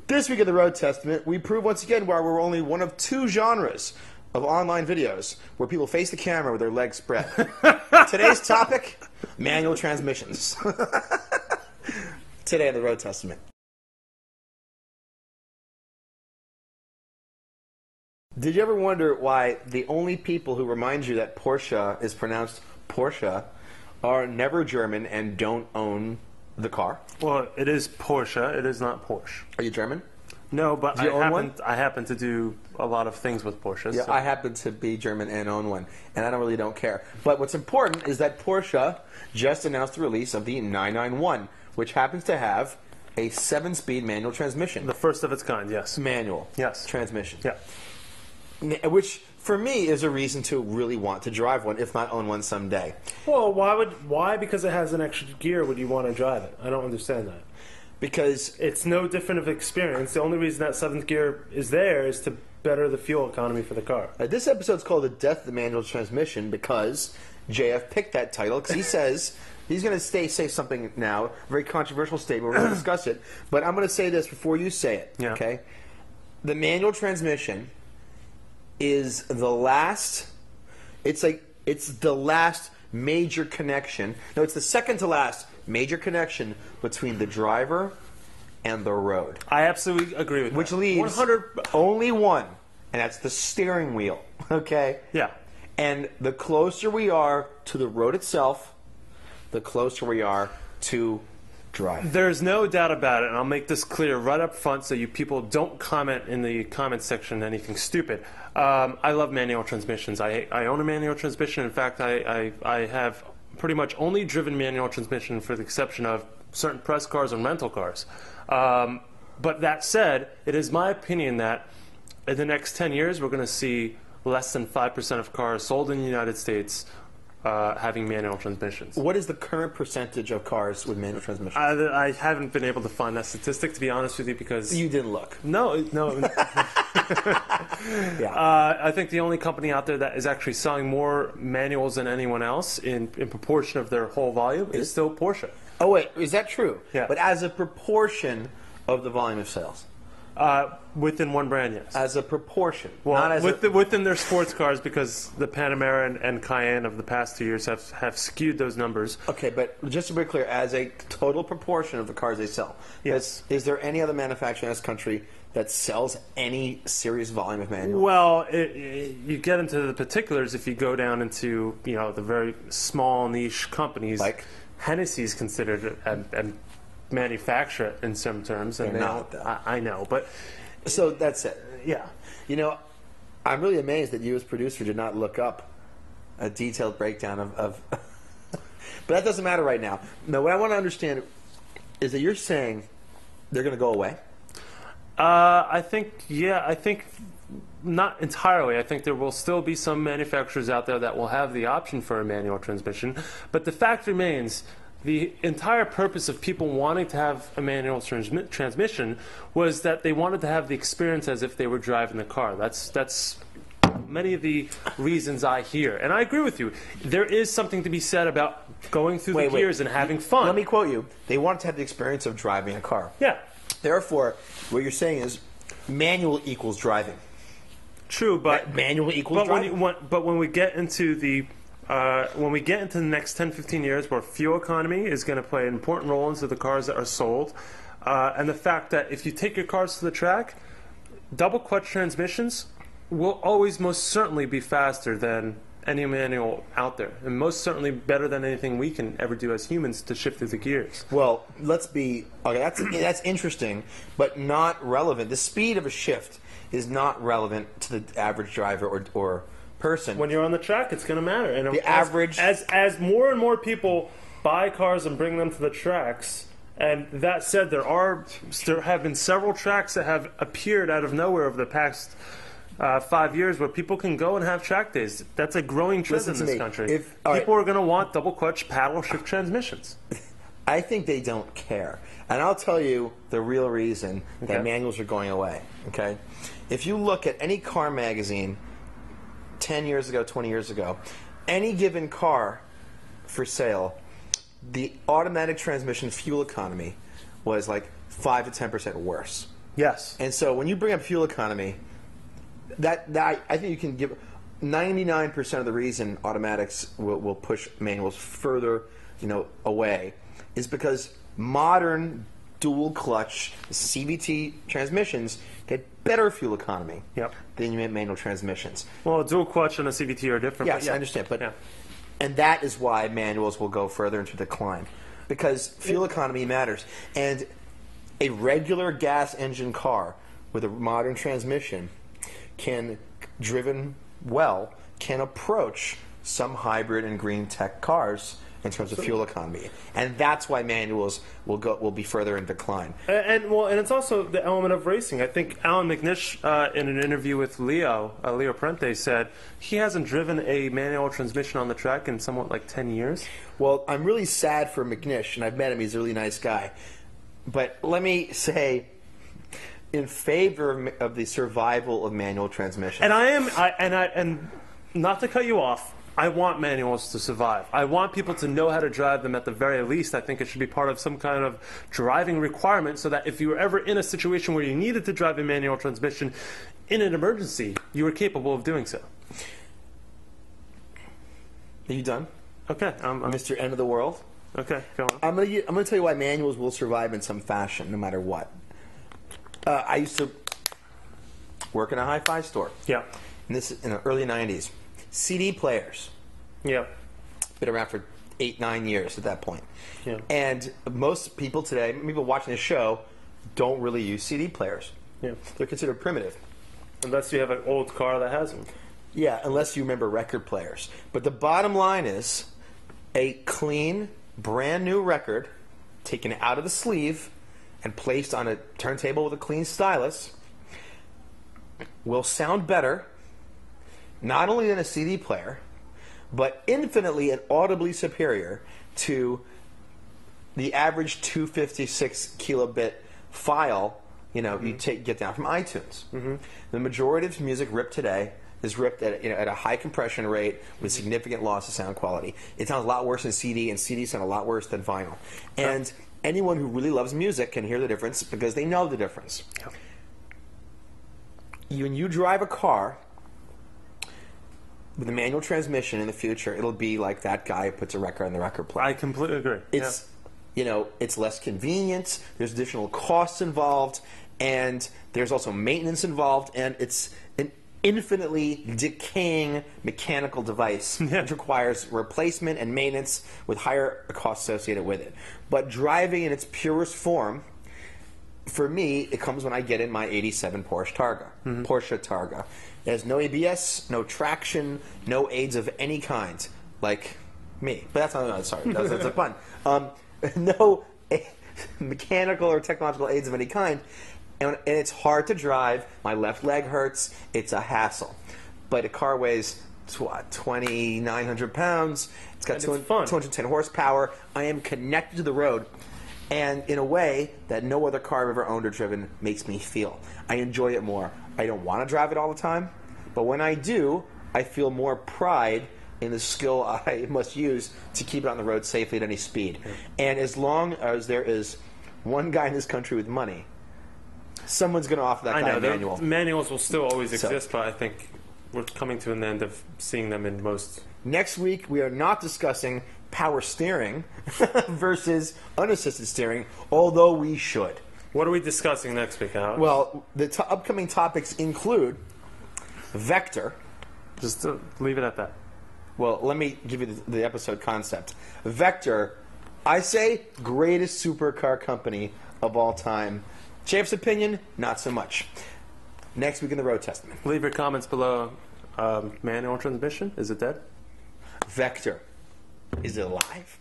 This week in the Road Testament, we prove once again why we're only one of 2 genres of online videos where people face the camera with their legs spread. Today's topic, manual transmissions. Today in the Road Testament. Did you ever wonder why the only people who remind you that Porsche is pronounced Porsche are never German and don't own the car? Well, it is Porsche. It is not Porsche. Are you German? No, but Do you own one? I happen to do a lot of things with Porsches. Yeah, so. I happen to be German and own one, and I don't care. But what's important is that Porsche just announced the release of the 991, which happens to have a 7-speed manual transmission. The first of its kind, yes. Manual. Yes. Transmission. Yeah. Which, for me, is a reason to really want to drive one, if not own one someday. Well, why? Because it has an extra gear, would you want to drive it? I don't understand that. Because it's no different of experience. The only reason that 7th gear is there is to better the fuel economy for the car. This episode's called The Death of the Manual Transmission because JF picked that title because he says he's going to say something now, a very controversial statement. We're going to discuss it. But I'm going to say this before you say it, okay? The manual transmission is the last, it's the last major connection. No, it's the second to last major connection between the driver and the road. I absolutely agree with that. Which leaves only one, and that's the steering wheel, okay? Yeah. And the closer we are to the road itself, the closer we are to drive. There's no doubt about it, and I'll make this clear right up front so you people don't comment in the comment section anything stupid. I love manual transmissions. I own a manual transmission. In fact, I have pretty much only driven manual transmission for the exception of certain press cars and rental cars. But that said, it is my opinion that in the next 10 years we're going to see less than 5% of cars sold in the United States having manual transmissions. What is the current percentage of cars with manual transmissions? I haven't been able to find that statistic, to be honest with you, because... You didn't look. No. Yeah. I think the only company out there that is actually selling more manuals than anyone else in proportion of their whole volume is still Porsche. Oh, wait. Is that true? Yeah. But as a proportion of the volume of sales? Within one brand, yes. As a proportion. Well, not as within their sports cars, because the Panamera and Cayenne of the past 2 years have skewed those numbers. Okay, but just to be clear, as a total proportion of the cars they sell, yes. Is there any other manufacturer in this country that sells any serious volume of manual? Well, you get into the particulars if you go down into the very small niche companies. Like Hennessy's considered a manufacturer in some terms, and they're not, though. I know, but so that's it. Yeah. I'm really amazed that you as producer did not look up a detailed breakdown of but that doesn't matter right now. No, what I want to understand is that you're saying they're going to go away? I think not entirely. I think there will still be some manufacturers out there that will have the option for a manual transmission, but the fact remains, the entire purpose of people wanting to have a manual transmission was that they wanted to have the experience as if they were driving the car. That's many of the reasons I hear. And I agree with you. There is something to be said about going through the gears and having fun. Let me quote you. They wanted to have the experience of driving a car. Yeah. Therefore, what you're saying is manual equals driving. True, but manual equals driving. But when we get into the next 10-15 years where fuel economy is going to play an important role into the cars that are sold, and the fact that if you take your cars to the track, double clutch transmissions will always most certainly be faster than any manual out there, and most certainly better than anything we can ever do as humans to shift through the gears. Well, okay, that's interesting, but not relevant. The speed of a shift is not relevant to the average driver or person. When you're on the track, it's going to matter. And the average, as more and more people buy cars and bring them to the tracks, and that said, there have been several tracks that have appeared out of nowhere over the past 5 years where people can go and have track days. That's a growing trend in this country. People are going to want double clutch paddle shift transmissions. I think they don't care. And I'll tell you the real reason that manuals are going away. Okay, if you look at any car magazine 10 years ago, 20 years ago, any given car for sale, the automatic transmission fuel economy was like 5 to 10% worse. Yes. And so when you bring up fuel economy, that I think you can give 99% of the reason automatics will push manuals further, away, is because modern dual clutch CVT transmissions get better fuel economy than manual transmissions. Well, a dual clutch and a CVT are different. Yes, I understand, and that is why manuals will go further into decline, because fuel economy matters. And a regular gas engine car with a modern transmission driven well, can approach some hybrid and green tech cars in terms of fuel economy, and that's why manuals will be further in decline. And it's also the element of racing. I think Alan McNish, in an interview with Leo Parente, said he hasn't driven a manual transmission on the track in somewhat like 10 years. Well, I'm really sad for McNish, and I've met him. He's a really nice guy. But let me say, in favor of the survival of manual transmission. And not to cut you off, I want manuals to survive. I want people to know how to drive them at the very least. I think it should be part of some kind of driving requirement so that if you were ever in a situation where you needed to drive a manual transmission in an emergency, you were capable of doing so. Are you done? Okay. Mr. End of the World? Okay, go on. I'm gonna tell you why manuals will survive in some fashion, no matter what. I used to work in a hi-fi store. Yeah. And this in the early 90s. CD players. Yeah. Been around for 8-9 years at that point. Yeah. And most people today, people watching this show, don't really use CD players. Yeah. They're considered primitive. Unless you have an old car that has them. Yeah, unless you remember record players. But the bottom line is, a clean, brand new record taken out of the sleeve and placed on a turntable with a clean stylus will sound better, not only than a CD player, but infinitely and audibly superior to the average 256 kilobit file you get down from iTunes. The majority of music ripped today is ripped at a high compression rate with significant loss of sound quality. It sounds a lot worse than CD, and CD sound a lot worse than vinyl. And anyone who really loves music can hear the difference because they know the difference. When you drive a car with a manual transmission in the future, it'll be like that guy who puts a record on the record player. I completely agree. It's it's less convenient. There's additional costs involved, and there's also maintenance involved, and it's an infinitely decaying mechanical device which requires replacement and maintenance with higher costs associated with it. But driving in its purest form, for me, it comes when I get in my '87 Porsche Targa. It has no ABS, no traction, no aids of any kind, like me. But that's not. Sorry, that's a pun. No mechanical or technological aids of any kind, and it's hard to drive. My left leg hurts. It's a hassle. But a car weighs 2,900 pounds. It's got 210 horsepower. I am connected to the road. And in a way that no other car I've ever owned or driven makes me feel. I enjoy it more. I don't want to drive it all the time, but when I do, I feel more pride in the skill I must use to keep it on the road safely at any speed. And as long as there is one guy in this country with money, someone's going to offer that guy a manual. Manuals will still always exist, but I think we're coming to an end of seeing them in most. Next week, we are not discussing power steering versus unassisted steering, although we should. What are we discussing next week, Alex? Well, the upcoming topics include Vector. Just leave it at that. Well, let me give you the episode concept. Vector, I say, greatest supercar company of all time. Chaf's opinion, not so much. Next week in the Road Testament. Leave your comments below. Manual transmission, is it dead? Vector, is it alive?